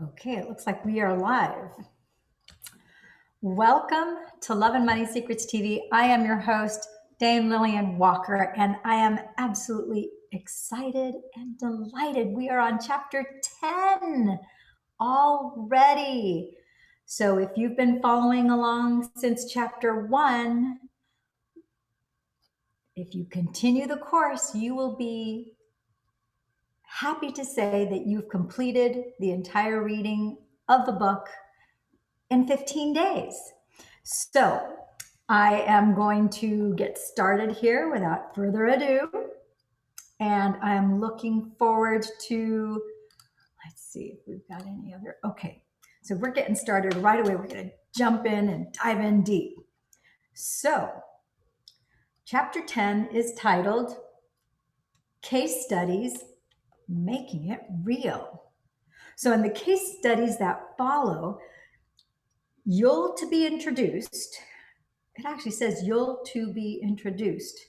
Okay, it looks like we are live. Welcome to Love and Money Secrets TV. I am your host, Dame Lillian Walker, and I am absolutely excited and delighted. We are on chapter 10 already. So if you've been following along since chapter 1, if you continue the course, you will be happy to say that you've completed the entire reading of the book in 15 days. So I am going to get started here without further ado. And I'm looking forward to, let's see if we've got any other, okay. So we're getting started right away. We're gonna jump in and dive in deep. So chapter 10 is titled Case Studies, Making It Real. So in the case studies that follow, you'll to be introduced. It actually says you'll to be introduced.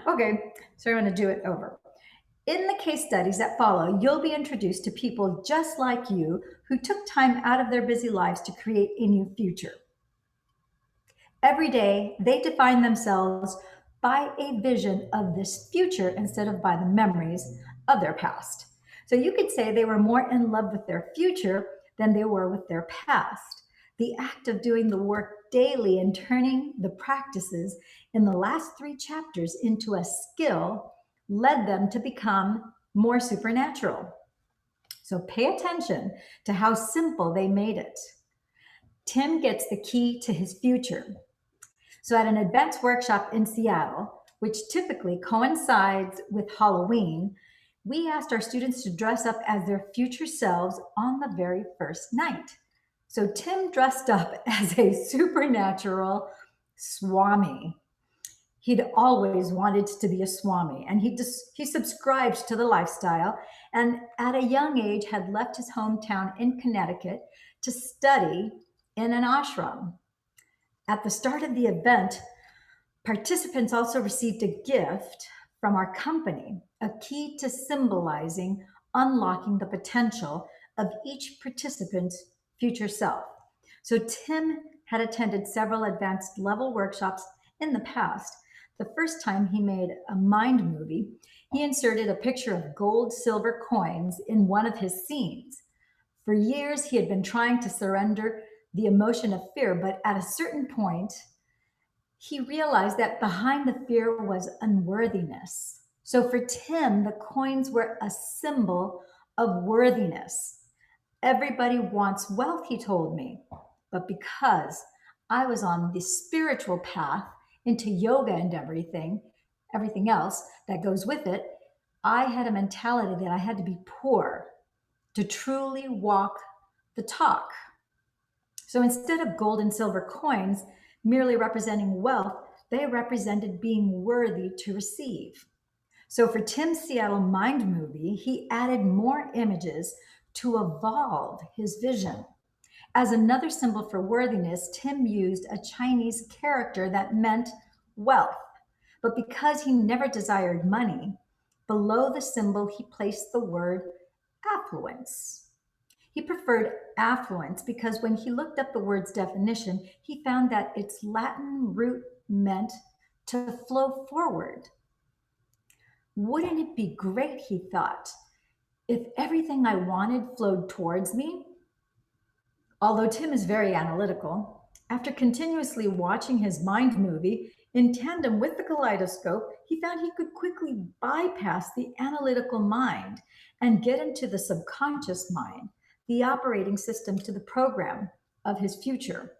Okay, so I'm going to do it over. In the case studies that follow, you'll be introduced to people just like you who took time out of their busy lives to create a new future. Every day, they define themselves by a vision of this future instead of by the memories of their past. So you could say they were more in love with their future than they were with their past. The act of doing the work daily and turning the practices in the last 3 chapters into a skill led them to become more supernatural. So pay attention to how simple they made it. Tim gets the key to his future. So at an advanced workshop in Seattle, which typically coincides with Halloween, we asked our students to dress up as their future selves on the very first night. So Tim dressed up as a supernatural Swami. He'd always wanted to be a Swami, and he subscribed to the lifestyle, and at a young age had left his hometown in Connecticut to study in an ashram. At the start of the event, participants also received a gift from our company, a key to symbolizing unlocking the potential of each participant's future self. So Tim had attended several advanced level workshops in the past. The first time he made a mind movie, he inserted a picture of gold, silver coins in one of his scenes. For years, he had been trying to surrender the emotion of fear, but at a certain point, he realized that behind the fear was unworthiness. So for Tim, the coins were a symbol of worthiness. Everybody wants wealth, he told me, but because I was on the spiritual path into yoga and everything else that goes with it, I had a mentality that I had to be poor to truly walk the talk. So instead of gold and silver coins merely representing wealth, they represented being worthy to receive. So for Tim's Seattle Mind movie, he added more images to evolve his vision. As another symbol for worthiness, Tim used a Chinese character that meant wealth. But because he never desired money, below the symbol he placed the word affluence. He preferred affluence because when he looked up the word's definition, he found that its Latin root meant to flow forward. Wouldn't it be great, he thought, if everything I wanted flowed towards me? Although Tim is very analytical, after continuously watching his mind movie in tandem with the kaleidoscope, he found he could quickly bypass the analytical mind and get into the subconscious mind, the operating system to the program of his future.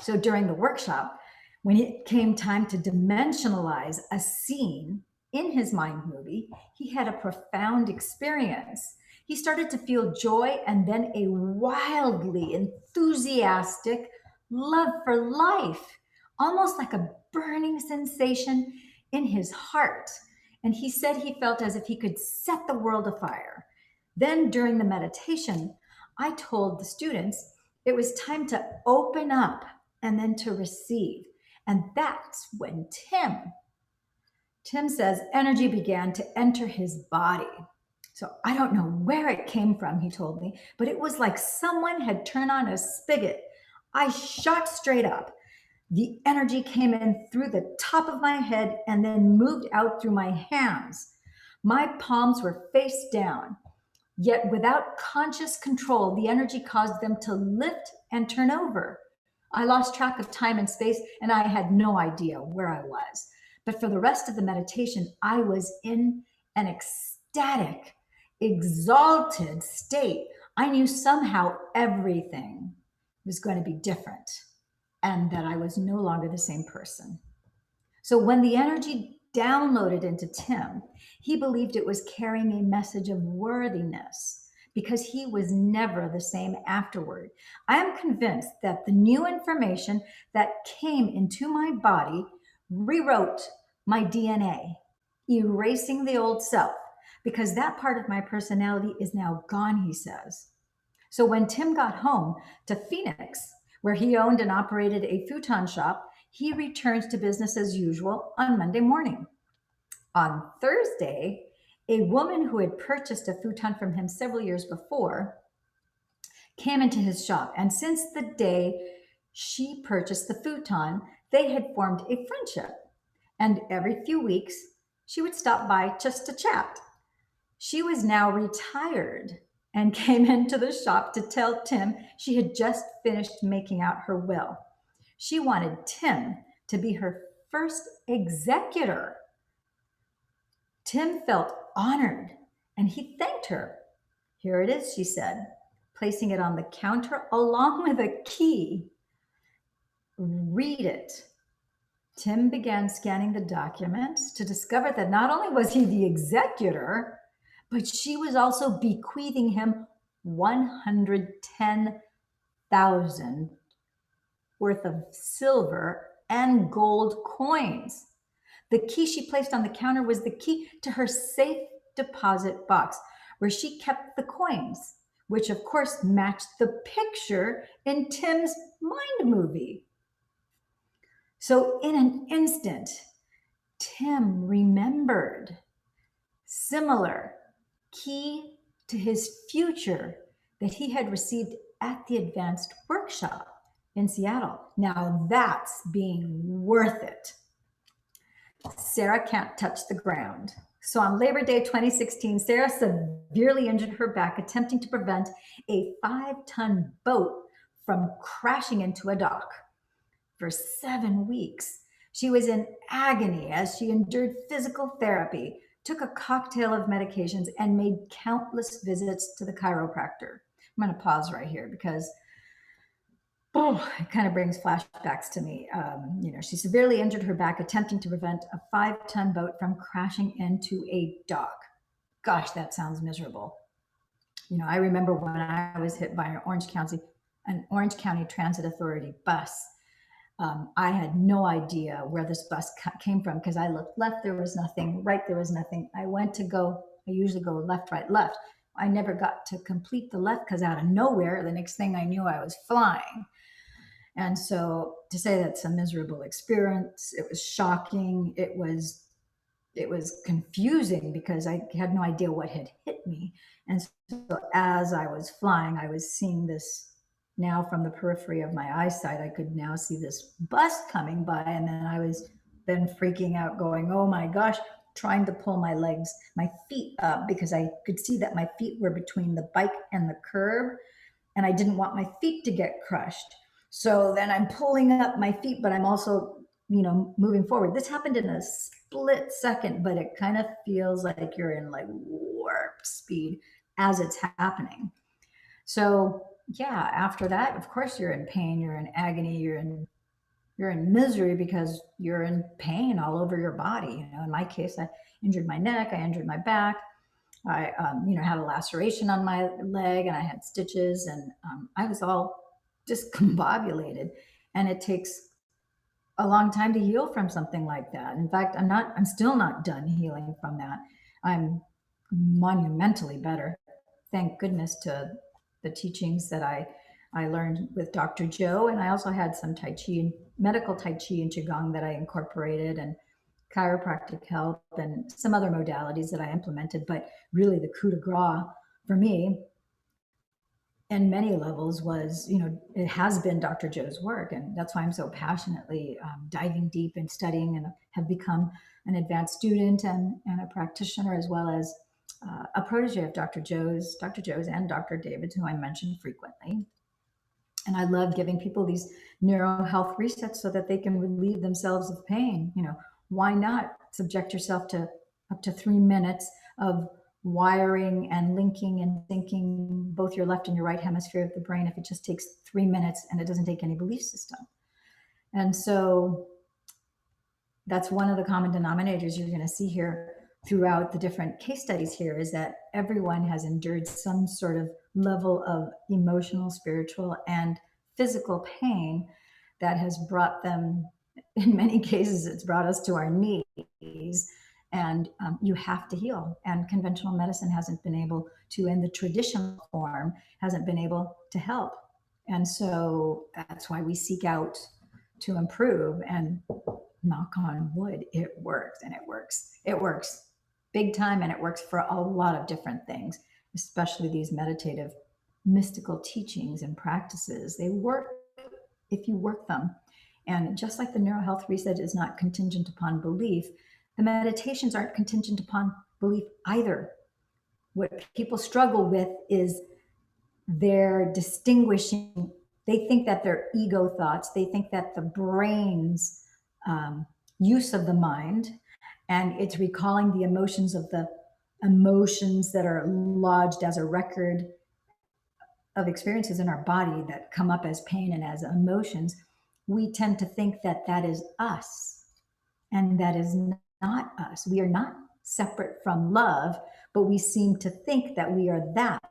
So during the workshop, when it came time to dimensionalize a scene in his mind movie, he had a profound experience. He started to feel joy and then a wildly enthusiastic love for life, almost like a burning sensation in his heart. And he said he felt as if he could set the world afire. Then during the meditation, I told the students it was time to open up and then to receive. And that's when Tim says energy began to enter his body. So I don't know where it came from, he told me, but it was like someone had turned on a spigot. I shot straight up. The energy came in through the top of my head and then moved out through my hands. My palms were face down. Yet without conscious control, the energy caused them to lift and turn over. I lost track of time and space, and I had no idea where I was. But for the rest of the meditation, I was in an ecstatic, exalted state. I knew somehow everything was going to be different and that I was no longer the same person. So when the energy downloaded into Tim, he believed it was carrying a message of worthiness because he was never the same afterward. I am convinced that the new information that came into my body rewrote my DNA, erasing the old self, because that part of my personality is now gone, he says. So when Tim got home to Phoenix, where he owned and operated a futon shop, he returns to business as usual on Monday morning. On Thursday, a woman who had purchased a futon from him several years before came into his shop. And since the day she purchased the futon, they had formed a friendship. And every few weeks, she would stop by just to chat. She was now retired and came into the shop to tell Tim she had just finished making out her will. She wanted Tim to be her first executor. Tim felt honored and he thanked her. Here it is, she said, placing it on the counter along with a key. Read it. Tim began scanning the documents to discover that not only was he the executor, but she was also bequeathing him 110,000 worth of silver and gold coins. The key she placed on the counter was the key to her safe deposit box, where she kept the coins, which of course matched the picture in Tim's mind movie. So in an instant, Tim remembered similar key to his future that he had received at the advanced workshop in Seattle. Now that's being worth it. Sarah can't touch the ground. So on Labor Day 2016, Sarah severely injured her back attempting to prevent a 5-ton boat from crashing into a dock. For 7 weeks, she was in agony as she endured physical therapy, took a cocktail of medications, and made countless visits to the chiropractor. I'm going to pause right here because it kind of brings flashbacks to me. She severely injured her back attempting to prevent a 5-ton boat from crashing into a dock. Gosh, that sounds miserable. I remember when I was hit by an Orange County Transit Authority bus. I had no idea where this bus came from because I looked left, there was nothing, right, there was nothing. I usually go left, right, left. I never got to complete the left because out of nowhere, the next thing I knew, I was flying. And so to say that's a miserable experience, it was shocking. It was confusing because I had no idea what had hit me. And so as I was flying, I was seeing this now from the periphery of my eyesight. I could now see this bus coming by, and then I was then freaking out going, oh my gosh, trying to pull my feet up because I could see that my feet were between the bike and the curb, and I didn't want my feet to get crushed. So then I'm pulling up my feet, but I'm also, moving forward. This happened in a split second, but it kind of feels like you're in like warp speed as it's happening. So yeah, after that, of course, you're in pain, you're in agony, you're in misery because you're in pain all over your body. In my case, I injured my neck, I injured my back. I, had a laceration on my leg, and I had stitches, and I was all discombobulated. And it takes a long time to heal from something like that. In fact, I'm still not done healing from that. I'm monumentally better. Thank goodness to the teachings that I learned with Dr. Joe. And I also had some medical Tai Chi and Qigong that I incorporated and chiropractic help and some other modalities that I implemented. But really, the coup de grace for me, in many levels, was, it has been Dr. Joe's work. And that's why I'm so passionately diving deep and studying, and have become an advanced student and a practitioner, as well as a protege of Dr. Joe's and Dr. David's, who I mention frequently. And I love giving people these neuro health resets so that they can relieve themselves of pain. Why not subject yourself to up to 3 minutes of wiring and linking and syncing both your left and your right hemisphere of the brain, if it just takes 3 minutes and it doesn't take any belief system? And so that's one of the common denominators you're going to see here throughout the different case studies here, is that everyone has endured some sort of level of emotional, spiritual, and physical pain that has brought them, in many cases, it's brought us to our knees. And you have to heal. And conventional medicine hasn't been able to, in the traditional form, hasn't been able to help. And so that's why we seek out to improve, and knock on wood, it works. And it works big time, and it works for a lot of different things, especially these meditative mystical teachings and practices. They work if you work them. And just like the neurohealth reset is not contingent upon belief, the meditations aren't contingent upon belief either. What people struggle with is their distinguishing. They think that they're ego thoughts. They think that the brain's use of the mind, and it's recalling the emotions that are lodged as a record of experiences in our body that come up as pain and as emotions. We tend to think that that is us, and that is not us. We are not separate from love, but we seem to think that we are that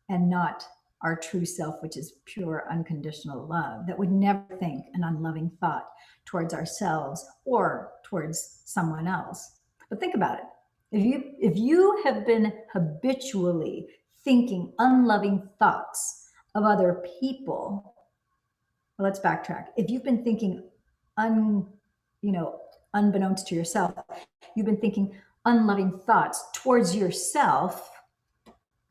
and not our true self, which is pure unconditional love, that would never think an unloving thought towards ourselves or towards someone else. But think about it. If you have been habitually thinking unloving thoughts of other people, well, let's backtrack. If you've been thinking unbeknownst to yourself, you've been thinking unloving thoughts towards yourself,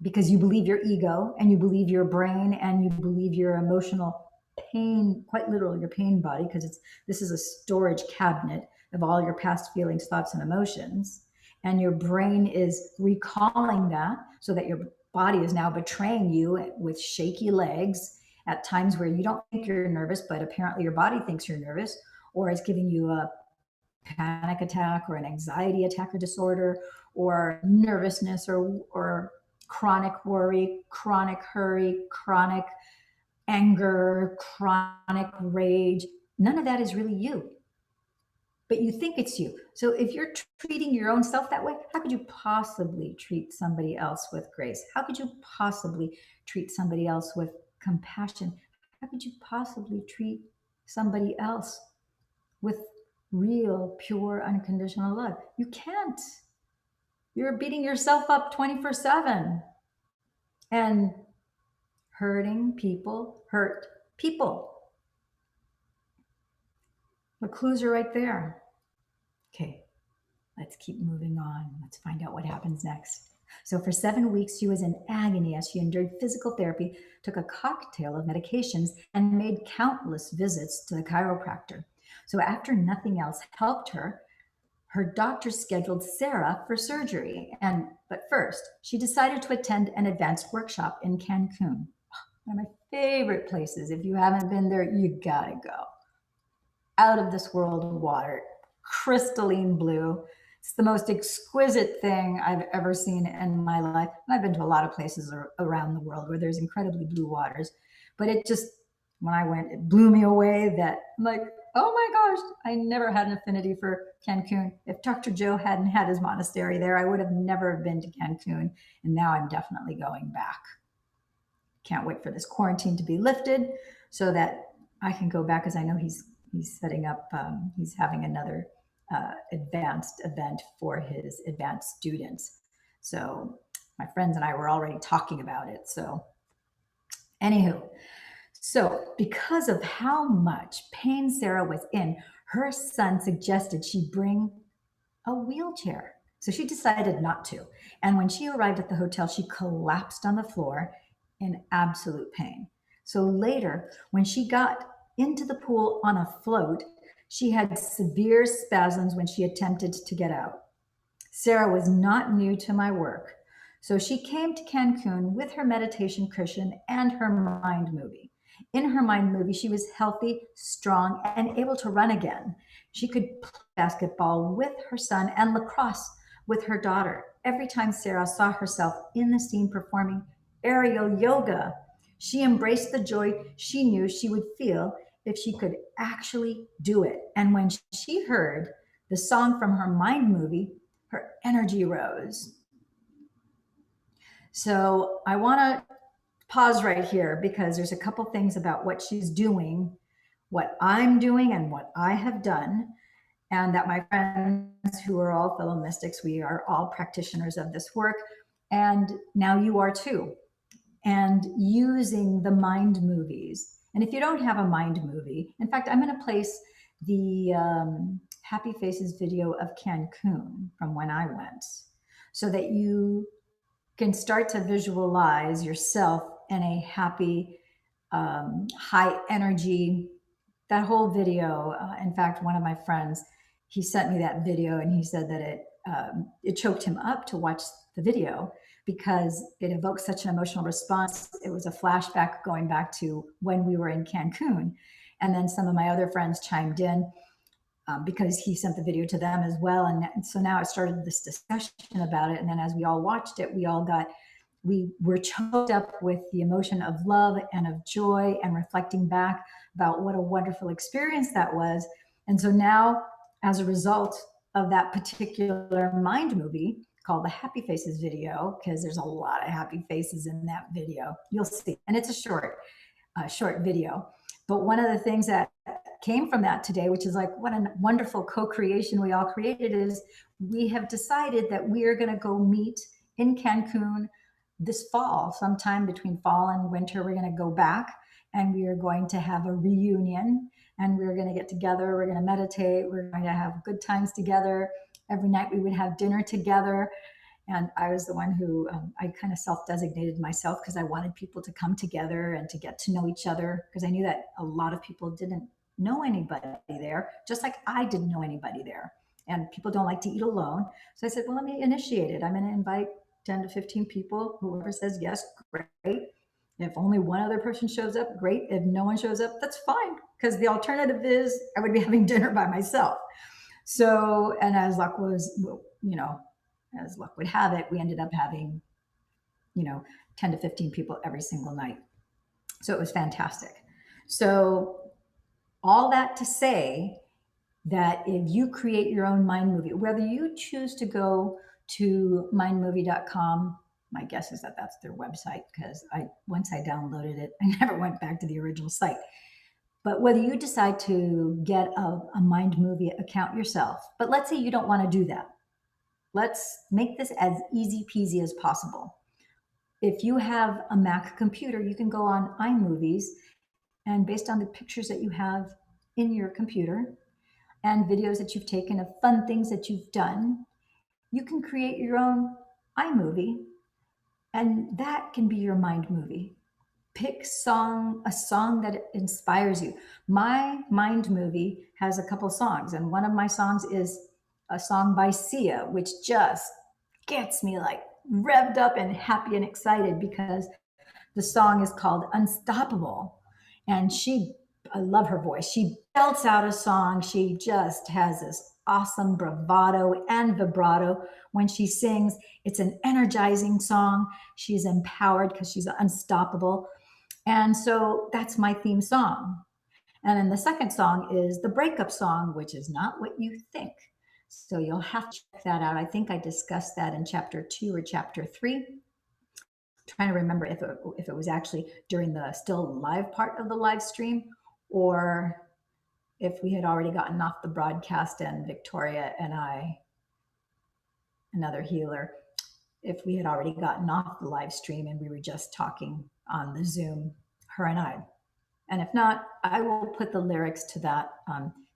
because you believe your ego and you believe your brain and you believe your emotional pain, quite literally your pain body, because this is a storage cabinet of all your past feelings, thoughts, and emotions. And your brain is recalling that, so that your body is now betraying you with shaky legs at times where you don't think you're nervous, but apparently your body thinks you're nervous, or it's giving you a panic attack or an anxiety attack or disorder, or nervousness, or chronic worry, chronic hurry, chronic anger, chronic rage. None of that is really you, but you think it's you. So if you're treating your own self that way, how could you possibly treat somebody else with grace? How could you possibly treat somebody else with compassion? How could you possibly treat somebody else with real, pure, unconditional love? You can't. You're beating yourself up 24/7. And hurting people hurt people. The clues are right there. Okay, let's keep moving on. Let's find out what happens next. So for 7 weeks, she was in agony as she endured physical therapy, took a cocktail of medications, and made countless visits to the chiropractor. So after nothing else helped her doctor scheduled Sarah for surgery. But first, she decided to attend an advanced workshop in Cancun. One of my favorite places. If you haven't been there, you gotta go. Out of this world water, crystalline blue. It's the most exquisite thing I've ever seen in my life. And I've been to a lot of places around the world where there's incredibly blue waters. But when I went, it blew me away that I'm like, oh my gosh, I never had an affinity for Cancun. If Dr. Joe hadn't had his monastery there, I would have never been to Cancun. And now I'm definitely going back. Can't wait for this quarantine to be lifted so that I can go back, because I know he's setting up, he's having another advanced event for his advanced students. So my friends and I were already talking about it. So anywho, so because of how much pain Sarah was in, her son suggested she bring a wheelchair. So she decided not to. And when she arrived at the hotel, she collapsed on the floor in absolute pain. So later, when she got into the pool on a float, she had severe spasms when she attempted to get out. Sarah was not new to my work. So she came to Cancun with her meditation cushion and her mind movie. In her mind movie, she was healthy, strong, and able to run again. She could play basketball with her son and lacrosse with her daughter. Every time Sarah saw herself in the scene performing aerial yoga, she embraced the joy she knew she would feel if she could actually do it. And when she heard the song from her mind movie, her energy rose. So I want to pause right here because there's a couple things about what she's doing, what I'm doing, and what I have done. And that my friends who are all fellow mystics, we are all practitioners of this work. And now you are too. And using the mind movies. And if you don't have a mind movie, in fact, I'm going to place the Happy Faces video of Cancun from when I went so that you can start to visualize yourself in a happy, high energy, that whole video. In fact, one of my friends, he sent me that video and he said that it choked him up to watch the video because it evoked such an emotional response. It was a flashback going back to when we were in Cancun. And then some of my other friends chimed in because he sent the video to them as well. And so now it started this discussion about it. And then as we all watched it, we were choked up with the emotion of love and of joy and reflecting back about what a wonderful experience that was. And so now, as a result of that particular mind movie called the Happy Faces video, because there's a lot of happy faces in that video, you'll see. And it's a short video. But one of the things that came from that today, which is like what a wonderful co-creation we all created, is we have decided that we are going to go meet in Cancun this fall, sometime between fall and winter. We're going to go back and we are going to have a reunion and we're going to get together. We're going to meditate. We're going to have good times together. Every night we would have dinner together. And I was the one who I kind of self-designated myself because I wanted people to come together and to get to know each other, because I knew that a lot of people didn't know anybody there, just like I didn't know anybody there. And people don't like to eat alone. So I said, well, let me initiate it. I'm going to invite 10 to 15 people. Whoever says yes, great. If only one other person shows up, great. If no one shows up, that's fine. Because the alternative is I would be having dinner by myself. So, and as luck would have it, we ended up having, 10 to 15 people every single night. So it was fantastic. So all that to say that if you create your own mind movie, whether you choose to go to mindmovie.com, my guess is that that's their website, because once I downloaded it, I never went back to the original site. But whether you decide to get a mind movie account yourself, but let's say you don't want to do that. Let's make this as easy peasy as possible. If you have a Mac computer, you can go on iMovies, and based on the pictures that you have in your computer and videos that you've taken of fun things that you've done, you can create your own iMovie, and that can be your mind movie. Pick a song that inspires you. My mind movie has a couple songs, and one of my songs is a song by Sia, which just gets me like revved up and happy and excited, because the song is called Unstoppable. And I love her voice. She belts out a song. She just has this awesome bravado and vibrato when she sings. It's an energizing song. She's empowered because she's unstoppable. And so that's my theme song. And then the second song is the breakup song, which is Not What You Think. So you'll have to check that out. I think I discussed that in chapter 2 or chapter 3. Trying to remember if it was actually during the still live part of the live stream, or if we had already gotten off the broadcast and Victoria and I, another healer, if we had already gotten off the live stream and we were just talking on the Zoom, her and I. And if not, I will put the lyrics to that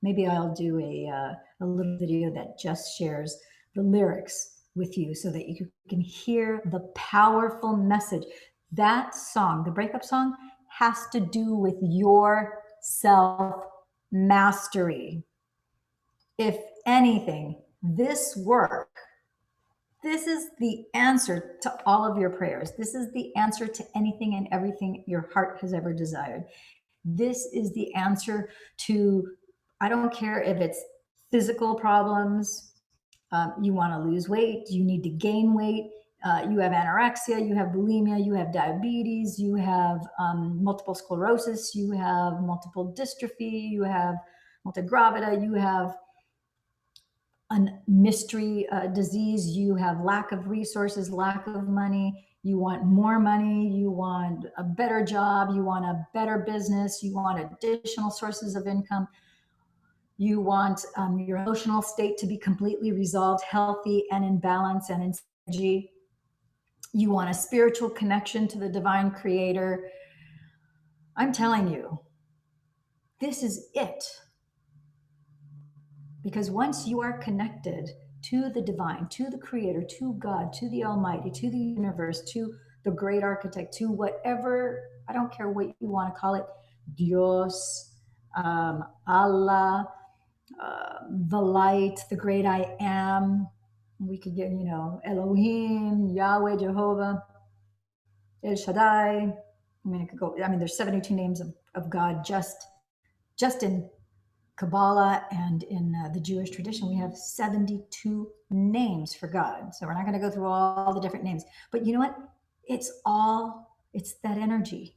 Maybe I'll do a little video that just shares the lyrics with you so that you can hear the powerful message. That song, the breakup song, has to do with your self mastery. If anything, this work, this is the answer to all of your prayers. This is the answer to anything and everything your heart has ever desired. This is the answer to, I don't care if it's physical problems, you want to lose weight, you need to gain weight, you have anorexia, you have bulimia, you have diabetes, you have multiple sclerosis, you have multiple dystrophy, you have multiple gravida, you have a mystery disease, you have lack of resources, lack of money, you want more money, you want a better job, you want a better business, you want additional sources of income, you want your emotional state to be completely resolved, healthy, and in balance and in synergy. You want a spiritual connection to the divine creator. I'm telling you, this is it. Because once you are connected to the divine, to the creator, to God, to the almighty, to the universe, to the great architect, to whatever, I don't care what you want to call it, Dios, Allah, the light, the great I am. We could get, Elohim, Yahweh, Jehovah, El Shaddai. I mean, it could go, I mean, there's 72 names of God just in Kabbalah and in the Jewish tradition. We have 72 names for God. So we're not going to go through all the different names. But you know what? It's that energy.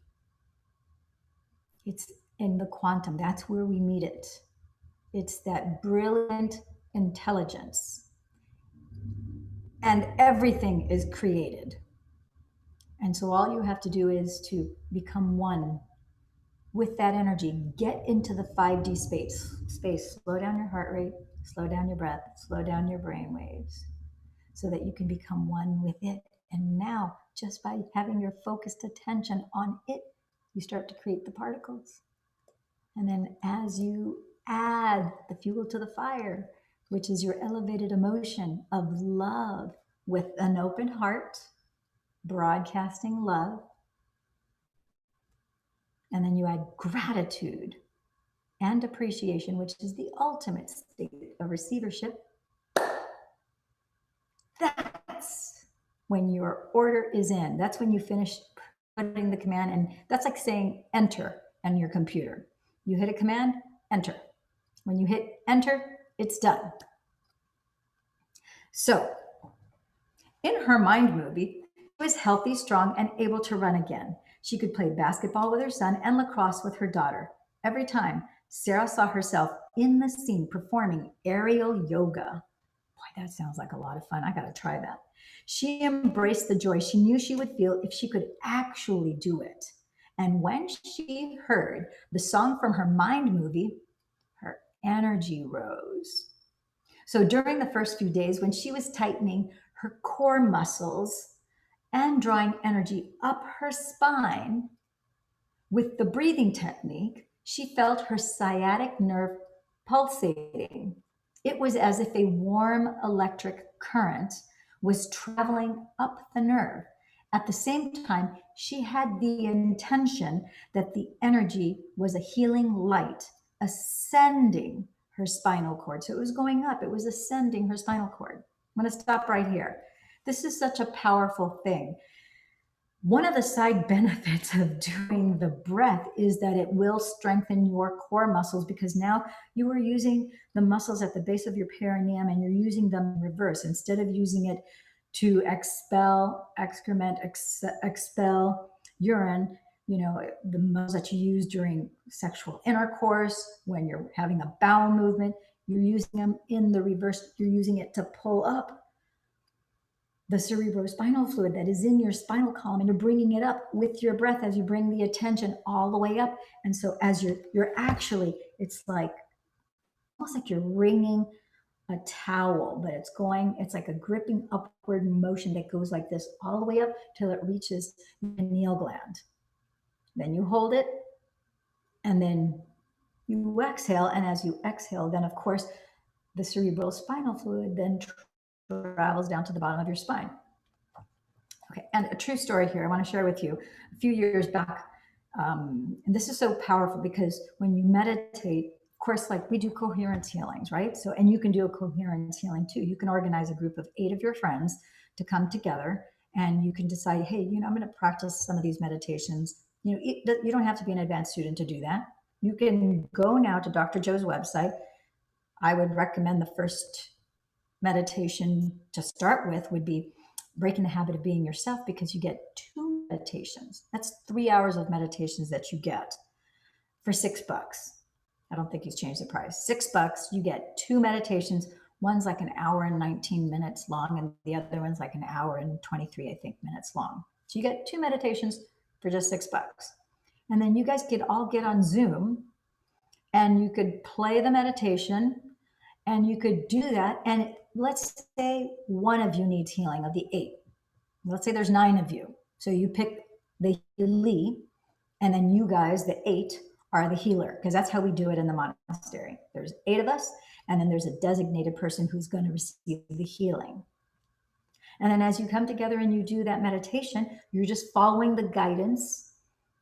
It's in the quantum. That's where we meet it. It's that brilliant intelligence. And everything is created. And so all you have to do is to become one with that energy. Get into the 5D space. Slow down your heart rate, slow down your breath, slow down your brain waves so that you can become one with it. And now, just by having your focused attention on it, you start to create the particles. And then as you add the fuel to the fire, which is your elevated emotion of love with an open heart, broadcasting love, and then you add gratitude and appreciation, which is the ultimate state of receivership. That's when your order is in. That's when you finish putting the command, and that's like saying enter on your computer. You hit a command, enter. When you hit enter, it's done. So, in her mind movie, she was healthy, strong, and able to run again. She could play basketball with her son and lacrosse with her daughter. Every time Sarah saw herself in the scene performing aerial yoga. Boy, that sounds like a lot of fun. I got to try that. She embraced the joy she knew she would feel if she could actually do it. And when she heard the song from her mind movie, her energy rose. So during the first few days, when she was tightening her core muscles and drawing energy up her spine with the breathing technique, she felt her sciatic nerve pulsating. It was as if a warm electric current was traveling up the nerve. At the same time, she had the intention that the energy was a healing light ascending her spinal cord. So it was going up, it was ascending her spinal cord. I'm going to stop right here. This is such a powerful thing. One of the side benefits of doing the breath is that it will strengthen your core muscles, because now you are using the muscles at the base of your perineum and you're using them in reverse. Instead of using it to expel excrement, expel urine, the muscles that you use during sexual intercourse, when you're having a bowel movement, you're using them in the reverse. You're using it to pull up the cerebrospinal fluid that is in your spinal column, and you're bringing it up with your breath as you bring the attention all the way up. And so as you're actually, it's like almost like you're wringing a towel, but it's like a gripping upward motion that goes like this all the way up till it reaches the pineal gland. Then you hold it, and then You exhale, and as you exhale, then of course the cerebral spinal fluid then travels down to the bottom of your spine. Okay, and a true story here I want to share with you. A few years back, and this is so powerful because when you meditate, of course, like we do coherence healings, right? So, and you can do a coherence healing too. You can organize a group of 8 of your friends to come together, and you can decide, hey, I'm going to practice some of these meditations. You don't have to be an advanced student to do that. You can go now to Dr. Joe's website. I would recommend the first meditation to start with would be breaking the habit of being yourself, because you get 2 meditations. That's 3 hours of meditations that you get for $6. I don't think he's changed the price. $6, you get 2 meditations. One's like an hour and 19 minutes long, and the other one's like an hour and 23, I think, minutes long. So you get 2 meditations for just $6. And then you guys could all get on Zoom, and you could play the meditation, and you could do that. And let's say one of you needs healing of the 8. Let's say there's 9 of you. So you pick the healee, and then you guys, the 8, are the healer, because that's how we do it in the monastery. There's 8 of us, and then there's a designated person who's going to receive the healing. And then as you come together and you do that meditation, you're just following the guidance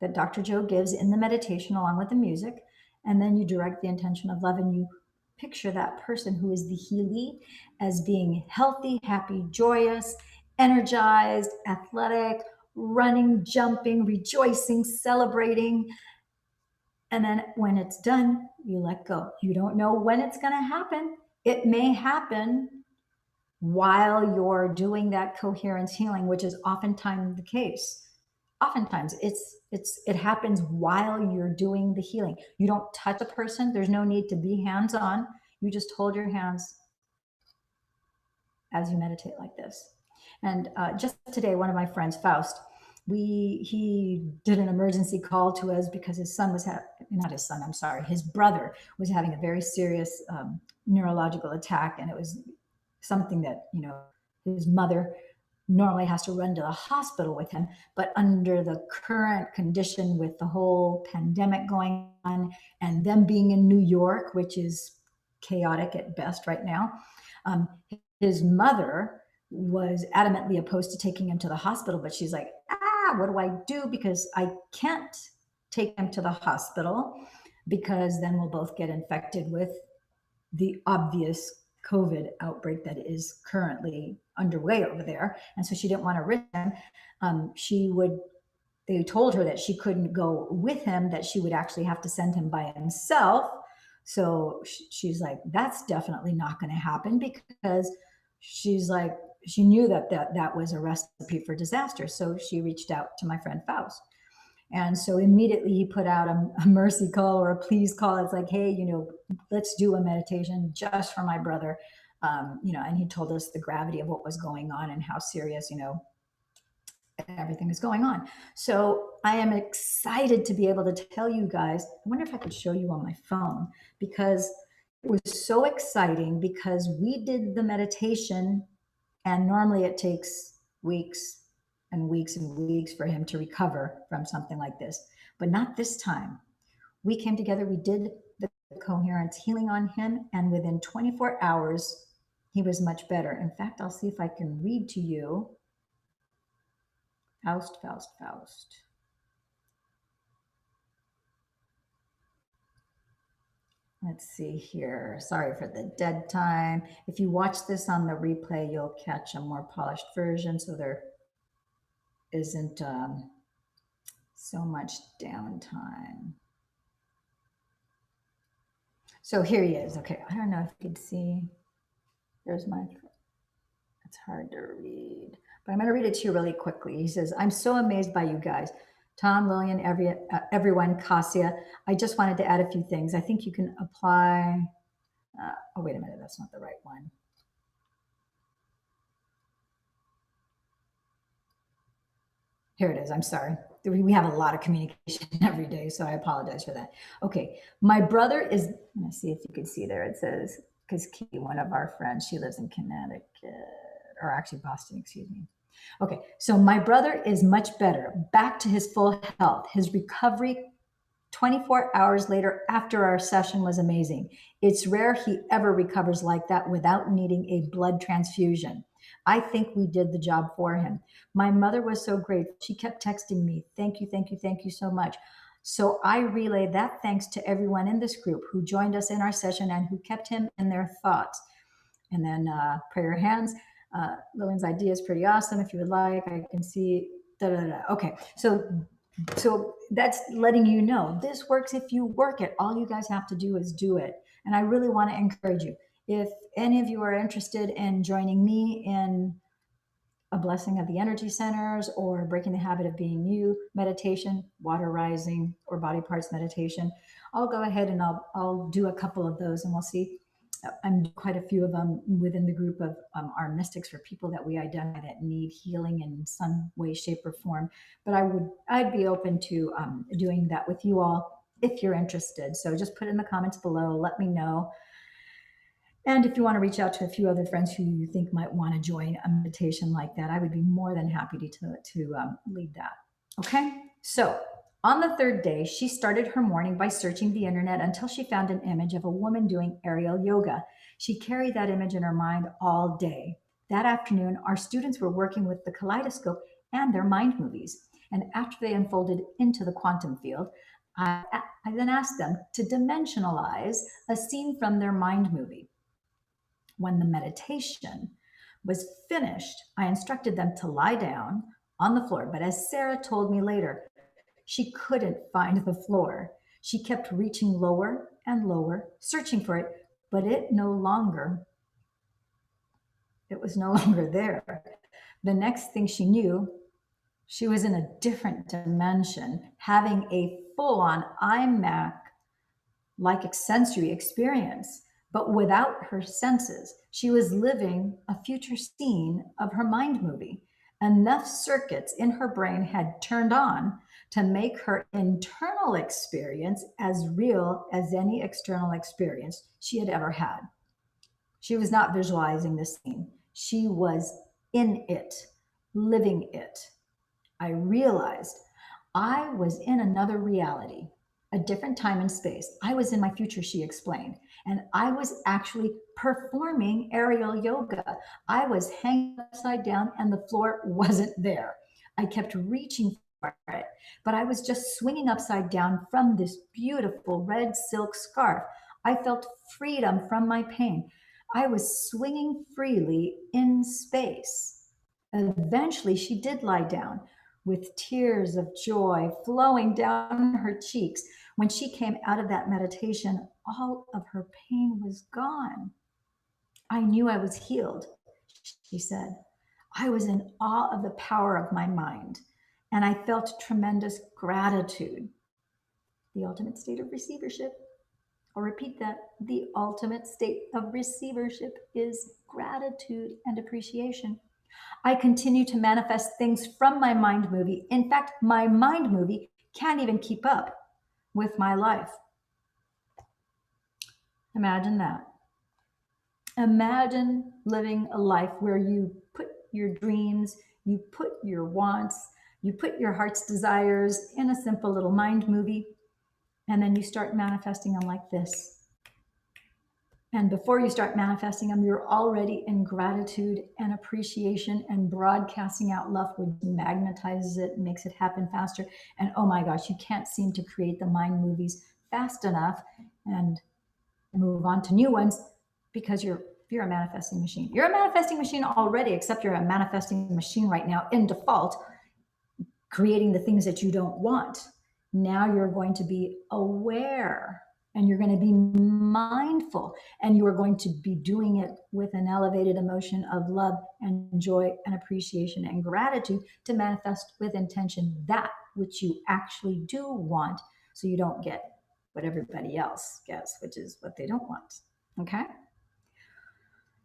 that Dr. Joe gives in the meditation along with the music. And then you direct the intention of love, and you picture that person who is the healee as being healthy, happy, joyous, energized, athletic, running, jumping, rejoicing, celebrating. And then when it's done, you let go. You don't know when it's going to happen. It may happen while you're doing that coherence healing, which is oftentimes the case. Oftentimes it happens while you're doing the healing. You don't touch a person. There's no need to be hands-on. You just hold your hands as you meditate like this. And just today, one of my friends, Faust, he did an emergency call to us because his son was not his son, I'm sorry, his brother was having a very serious neurological attack, and it was something that his mother normally has to run to the hospital with him, but under the current condition with the whole pandemic going on and them being in New York, which is chaotic at best right now, his mother was adamantly opposed to taking him to the hospital, but she's like, what do I do? Because I can't take him to the hospital because then we'll both get infected with the obvious COVID outbreak that is currently underway over there. And so she didn't want to risk him. They told her that she couldn't go with him, that she would actually have to send him by himself. So she's like, that's definitely not going to happen, because she's like, she knew that was a recipe for disaster. So she reached out to my friend Faust. And so immediately he put out a mercy call or a please call. It's like, hey, let's do a meditation just for my brother. And he told us the gravity of what was going on and how serious, everything is going on. So I am excited to be able to tell you guys. I wonder if I could show you on my phone, because it was so exciting, because we did the meditation, and normally it takes weeks and weeks and weeks for him to recover from something like this, but not this time. We came together, we did the coherence healing on him, and within 24 hours, he was much better. In fact, I'll see if I can read to you. Faust. Let's see here. Sorry for the dead time. If you watch this on the replay, you'll catch a more polished version, so there isn't so much downtime. So here he is. Okay, I don't know if you can see. It's hard to read, but I'm going to read it to you really quickly. He says, I'm so amazed by you guys. Tom, Lillian, everyone, Cassia. I just wanted to add a few things. I think you can apply. Oh, wait a minute. That's not the right one. Here it is. I'm sorry. We have a lot of communication every day, so I apologize for that. Okay. My brother is, let me see if you can see there. It says, because Key, one of our friends, she lives in Connecticut, or actually Boston, excuse me. Okay. So my brother is much better, back to his full health. His recovery 24 hours later after our session was amazing. It's rare he ever recovers like that without needing a blood transfusion. I think we did the job for him. My mother was so grateful. She kept texting me, thank you, thank you, thank you so much. So I relay that thanks to everyone in this group who joined us in our session and who kept him in their thoughts. And then prayer hands. Lillian's idea is pretty awesome. If you would like, I can see. Da, da, da. Okay, so that's letting you know this works if you work it. All you guys have to do is do it. And I really want to encourage you. If any of you are interested in joining me in a blessing of the energy centers or breaking the habit of being you meditation, water rising, or body parts meditation, I'll go ahead and I'll do a couple of those and we'll see. I'm quite a few of them within the group of our mystics for people that we identify that need healing in some way, shape, or form. But I'd be open to doing that with you all if you're interested. So just put it in the comments below. Let me know. And if you want to reach out to a few other friends who you think might want to join a meditation like that, I would be more than happy to lead that. Okay. So on the third day, she started her morning by searching the internet until she found an image of a woman doing aerial yoga. She carried that image in her mind all day. That afternoon, our students were working with the kaleidoscope and their mind movies. And after they unfolded into the quantum field, I then asked them to dimensionalize a scene from their mind movie. When the meditation was finished, I instructed them to lie down on the floor. But as Sarah told me later, she couldn't find the floor. She kept reaching lower and lower, searching for it, but it was no longer there. The next thing she knew, she was in a different dimension, having a full-on IMAC-like sensory experience. But without her senses, she was living a future scene of her mind movie. Enough circuits in her brain had turned on to make her internal experience as real as any external experience she had ever had. She was not visualizing the scene. She was in it, living it. I realized I was in another reality, a different time and space. I was in my future, she explained, and I was actually performing aerial yoga. I was hanging upside down and the floor wasn't there. I kept reaching for it, but I was just swinging upside down from this beautiful red silk scarf. I felt freedom from my pain. I was swinging freely in space. Eventually, she did lie down with tears of joy flowing down her cheeks. When she came out of that meditation, all of her pain was gone. I knew I was healed, she said. I was in awe of the power of my mind, and I felt tremendous gratitude. The ultimate state of receivership. I'll repeat that. The ultimate state of receivership is gratitude and appreciation. I continue to manifest things from my mind movie. In fact, my mind movie can't even keep up with my life. Imagine that. Imagine living a life where you put your dreams, you put your wants, you put your heart's desires in a simple little mind movie, and then you start manifesting them like this. And before you start manifesting them, you're already in gratitude and appreciation and broadcasting out love, which magnetizes it, makes it happen faster. And oh my gosh, you can't seem to create the mind movies fast enough and move on to new ones because you're a manifesting machine. You're a manifesting machine already, except you're a manifesting machine right now in default, creating the things that you don't want. Now you're going to be aware and you're going to be mindful, and you are going to be doing it with an elevated emotion of love and joy and appreciation and gratitude to manifest with intention that which you actually do want, so you don't get what everybody else gets, which is what they don't want. Okay?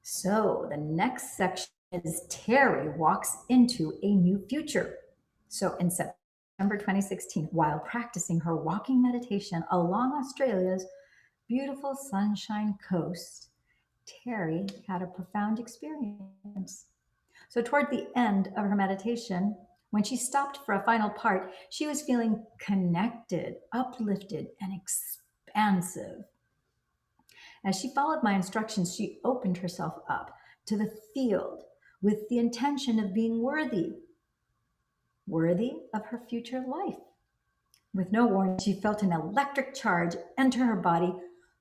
So the next section is Terry walks into a new future. So in September 2016, while practicing her walking meditation along Australia's beautiful Sunshine Coast, Terry had a profound experience. So toward the end of her meditation, When she stopped for a final part, she was feeling connected, uplifted, and expansive. As she followed my instructions, she opened herself up to the field with the intention of being worthy of her future life. With no warning, she felt an electric charge enter her body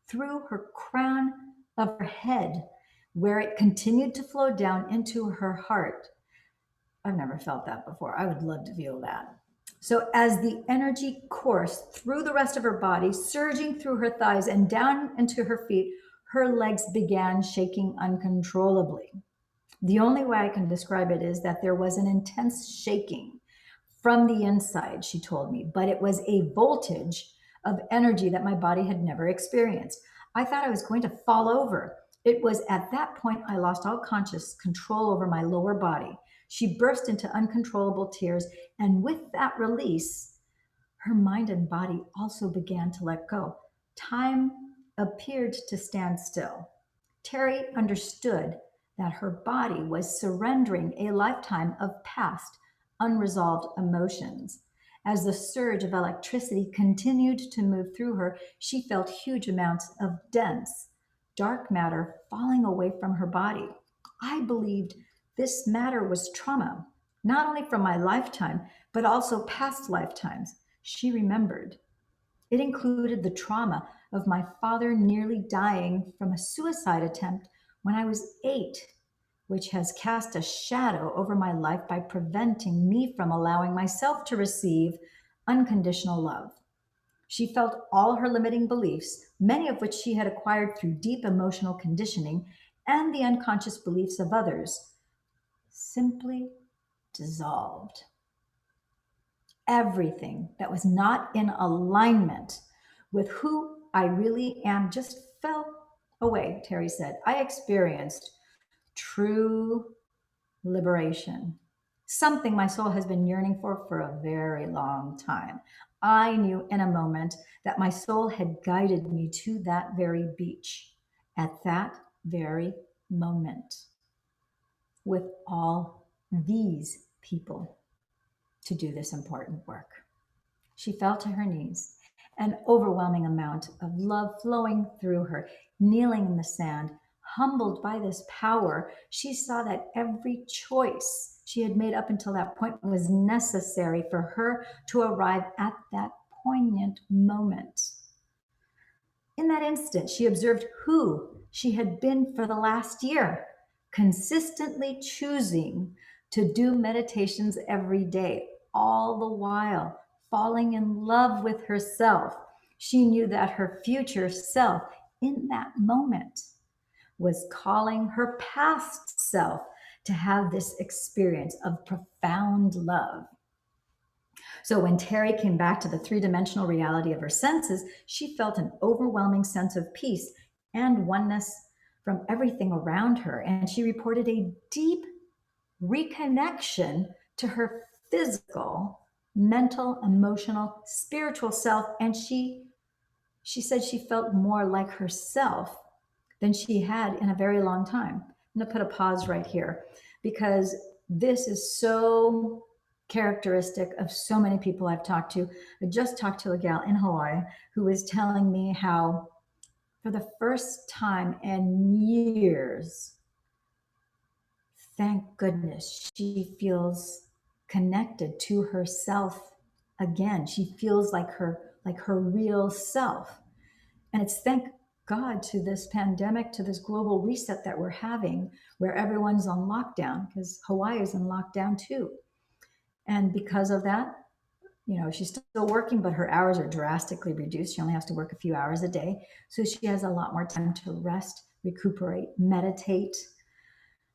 through her crown of her head, where it continued to flow down into her heart. I've never felt that before. I would love to feel that. So, as the energy coursed through the rest of her body, surging through her thighs and down into her feet, her legs began shaking uncontrollably. The only way I can describe it is that there was an intense shaking from the inside, she told me, but it was a voltage of energy that my body had never experienced. I thought I was going to fall over. It was at that point I lost all conscious control over my lower body. She burst into uncontrollable tears, and with that release, her mind and body also began to let go. Time appeared to stand still. Terry understood that her body was surrendering a lifetime of past unresolved emotions. As the surge of electricity continued to move through her, she felt huge amounts of dense, dark matter falling away from her body. I believed this matter was trauma, not only from my lifetime, but also past lifetimes. She remembered. It included the trauma of my father nearly dying from a suicide attempt when I was 8, which has cast a shadow over my life by preventing me from allowing myself to receive unconditional love. She felt all her limiting beliefs, many of which she had acquired through deep emotional conditioning and the unconscious beliefs of others, simply dissolved. Everything that was not in alignment with who I really am just fell away, Terry said. I experienced true liberation, something my soul has been yearning for a very long time. I knew in a moment that my soul had guided me to that very beach at that very moment with all these people to do this important work. She fell to her knees, an overwhelming amount of love flowing through her, kneeling in the sand. Humbled by this power, she saw that every choice she had made up until that point was necessary for her to arrive at that poignant moment. In that instant, she observed who she had been for the last year, consistently choosing to do meditations every day, all the while falling in love with herself. She knew that her future self in that moment was calling her past self to have this experience of profound love. So when Terry came back to the three-dimensional reality of her senses, she felt an overwhelming sense of peace and oneness from everything around her. And she reported a deep reconnection to her physical, mental, emotional, spiritual self. And she said she felt more like herself than she had in a very long time. I'm going to put a pause right here because this is so characteristic of so many people I've talked to. I just talked to a gal in Hawaii who was telling me how, for the first time in years, thank goodness, she feels connected to herself again. She feels like her real self. And it's thank God to this pandemic, to this global reset that we're having, where everyone's on lockdown, because Hawaii is in lockdown too. And because of that, she's still working, but her hours are drastically reduced. She only has to work a few hours a day. So she has a lot more time to rest, recuperate, meditate.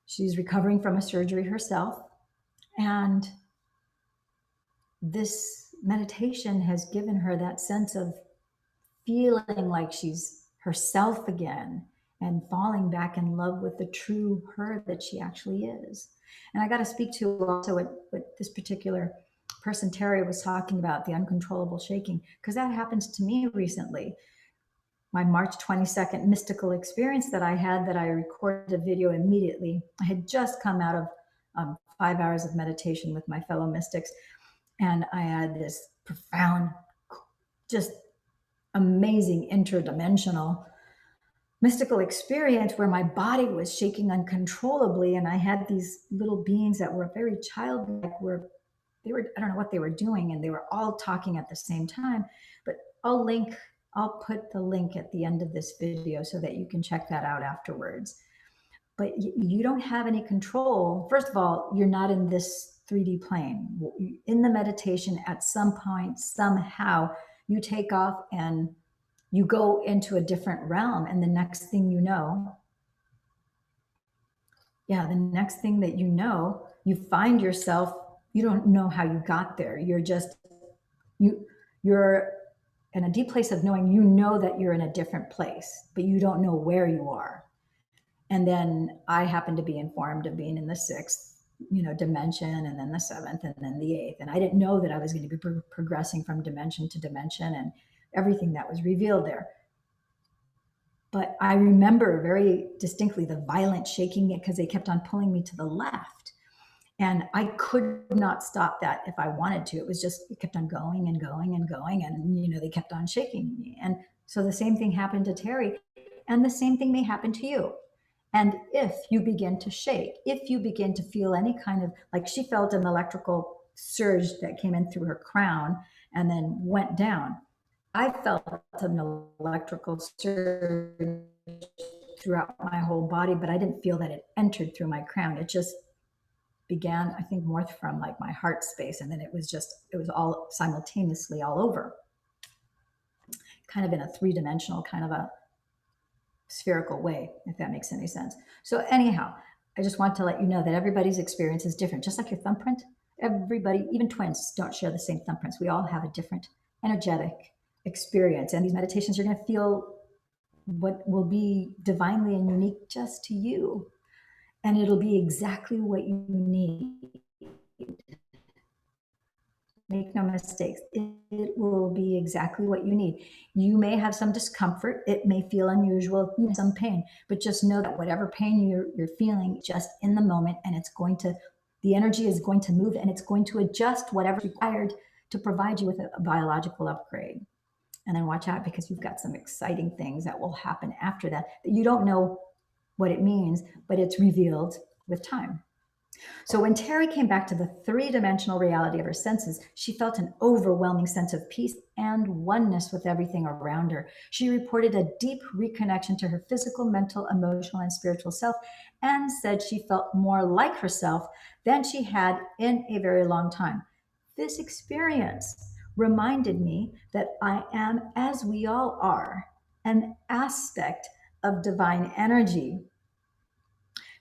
She's recovering from a surgery herself. And this meditation has given her that sense of feeling like she's herself again and falling back in love with the true her that she actually is. And I got to speak to also what this particular person, Terry, was talking about, the uncontrollable shaking, because that happened to me recently. My March 22nd mystical experience that I had, that I recorded a video immediately. I had just come out of 5 hours of meditation with my fellow mystics. And I had this profound, just amazing interdimensional mystical experience where my body was shaking uncontrollably. And I had these little beings that were very childlike, where they were, I don't know what they were doing, and they were all talking at the same time. But I'll put the link at the end of this video so that you can check that out afterwards. But you don't have any control. First of all, you're not in this 3D plane. In the meditation, at some point, somehow, you take off and you go into a different realm. And the next thing you know, the next thing that you know, you find yourself, you don't know how you got there. You're in a deep place of knowing, you know that you're in a different place, but you don't know where you are. And then I happen to be informed of being in the 6th, dimension, and then the 7th, and then the 8th. And I didn't know that I was going to be progressing from dimension to dimension and everything that was revealed there. But I remember very distinctly the violent shaking, because they kept on pulling me to the left. And I could not stop that if I wanted to. It was just, it kept on going and going and going. And, they kept on shaking me. And so the same thing happened to Terry, and the same thing may happen to you. And if you begin to shake, if you begin to feel any kind of, like she felt an electrical surge that came in through her crown and then went down. I felt an electrical surge throughout my whole body, but I didn't feel that it entered through my crown. It just began, I think, more from like my heart space. And then it was all simultaneously all over, kind of in a 3-dimensional kind of a spherical way, if that makes any sense. So anyhow, I just want to let you know that everybody's experience is different. Just like your thumbprint, everybody, even twins, don't share the same thumbprints. We all have a different energetic experience. And these meditations, you're going to feel what will be divinely and unique just to you. And it'll be exactly what you need. Make no mistakes. It will be exactly what you need. You may have some discomfort. It may feel unusual, some pain, but just know that whatever pain you're feeling, just in the moment, and the energy is going to move, and it's going to adjust whatever's required to provide you with a biological upgrade. And then watch out, because you've got some exciting things that will happen after that you don't know what it means, but it's revealed with time. So when Terry came back to the 3-dimensional reality of her senses, she felt an overwhelming sense of peace and oneness with everything around her. She reported a deep reconnection to her physical, mental, emotional, and spiritual self, and said she felt more like herself than she had in a very long time. This experience reminded me that I am, as we all are, an aspect of divine energy.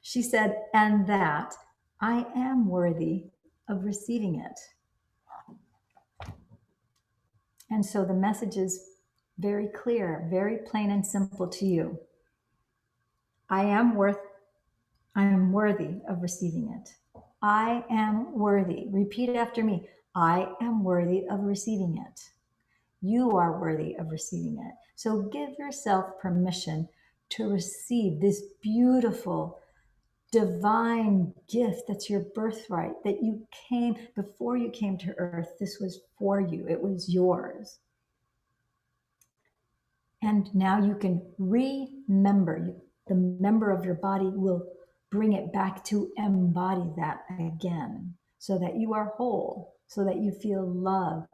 She said, and that I am worthy of receiving it. And so the message is very clear, very plain and simple to you. I am worthy of receiving it. I am worthy. Repeat it after me. I am worthy of receiving it. You are worthy of receiving it. So give yourself permission to receive this beautiful, divine gift that's your birthright, that you came, before you came to earth, this was for you. It was yours. And now you can remember. The member of your body will bring it back to embody that again, so that you are whole, so that you feel love,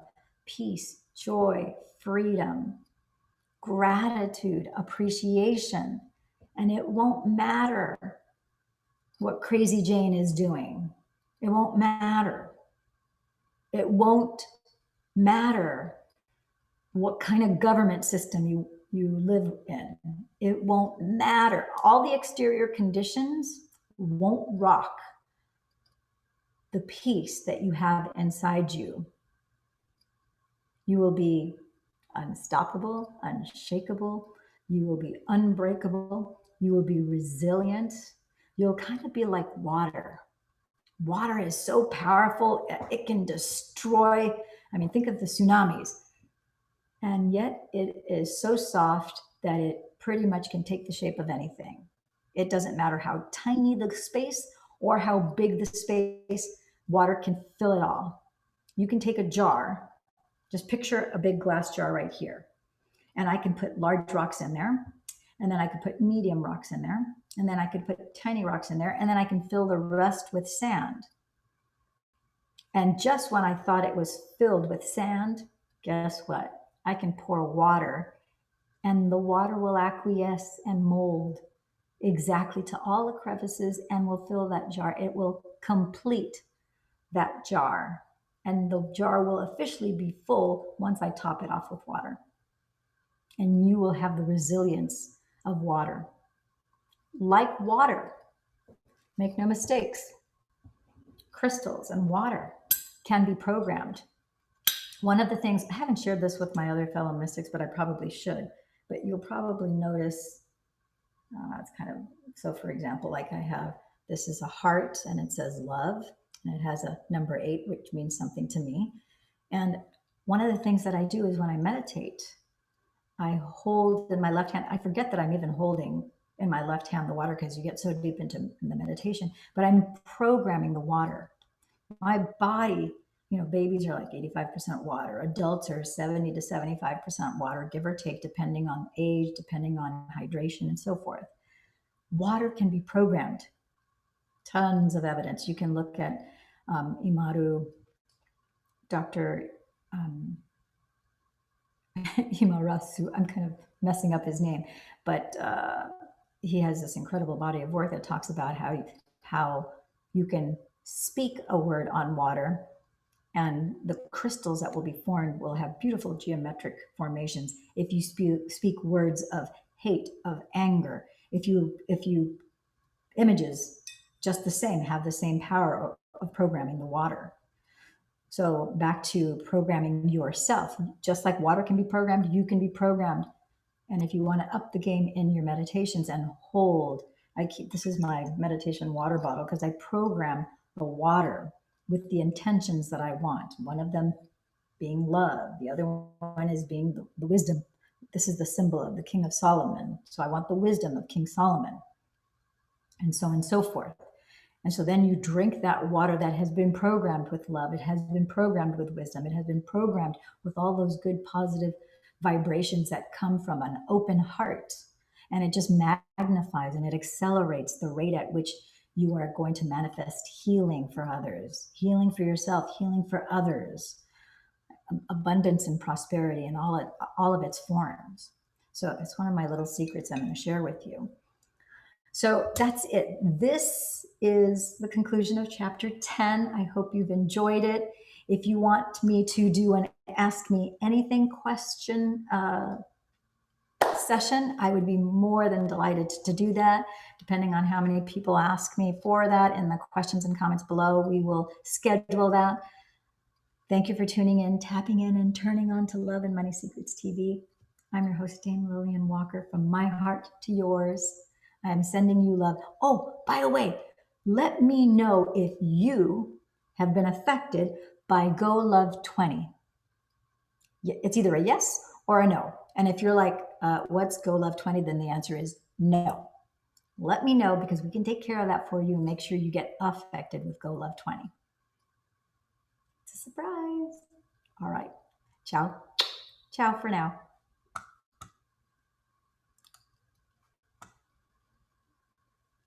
peace, joy, freedom, gratitude, appreciation. And it won't matter what Crazy Jane is doing. It won't matter. It won't matter what kind of government system you live in. It won't matter. All the exterior conditions won't rock the peace that you have inside you. You will be unstoppable, unshakable. You will be unbreakable. You will be resilient. You'll kind of be like water. Water is so powerful, it can destroy. I mean, think of the tsunamis. And yet it is so soft that it pretty much can take the shape of anything. It doesn't matter how tiny the space or how big the space, water can fill it all. You can take a jar, just picture a big glass jar right here, and I can put large rocks in there, and then I could put medium rocks in there, and then I could put tiny rocks in there, and then I can fill the rest with sand. And just when I thought it was filled with sand, guess what? I can pour water, and the water will acquiesce and mold exactly to all the crevices and will fill that jar. It will complete that jar. And the jar will officially be full once I top it off with water. And you will have the resilience of water. Like water, make no mistakes, crystals and water can be programmed. One of the things, I haven't shared this with my other fellow mystics, but I probably should, but you'll probably notice, it's kind of, so for example, like I have, this is a heart and it says love, and it has a number 8, which means something to me. And one of the things that I do is when I meditate, I hold in my left hand, I forget that I'm even holding in my left hand the water because you get so deep into the meditation, but I'm programming the water. My body, babies are like 85% water. Adults are 70 to 75% water, give or take, depending on age, depending on hydration, and so forth. Water can be programmed. Tons of evidence. You can look at Imaru, Dr. Imarasu. I'm kind of messing up his name, but he has this incredible body of work that talks about how you can speak a word on water, and the crystals that will be formed will have beautiful geometric formations. If you speak words of hate, of anger, if you images, just the same, have the same power of programming the water. So back to programming yourself, just like water can be programmed, you can be programmed. And if you want to up the game in your meditations and hold, this is my meditation water bottle because I program the water with the intentions that I want. One of them being love. The other one is being the wisdom. This is the symbol of the King of Solomon. So I want the wisdom of King Solomon, and so on and so forth. And so then you drink that water that has been programmed with love. It has been programmed with wisdom. It has been programmed with all those good, positive vibrations that come from an open heart. And it just magnifies and it accelerates the rate at which you are going to manifest healing for others, healing for yourself, healing for others, abundance and prosperity in all of its forms. So it's one of my little secrets I'm going to share with you. So that's it. This is the conclusion of chapter 10. I hope you've enjoyed it. If you want me to do an Ask Me Anything question session, I would be more than delighted to do that. Depending on how many people ask me for that in the questions and comments below, we will schedule that. Thank you for tuning in, tapping in, and turning on to Love and Money Secrets TV. I'm your host, Dame Lillian Walker, from my heart to yours. I am sending you love. Oh, by the way, let me know if you have been affected by Go Love 20. It's either a yes or a no. And if you're like, what's Go Love 20? Then the answer is no. Let me know because we can take care of that for you and make sure you get affected with Go Love 20. It's a surprise. All right. Ciao. Ciao for now.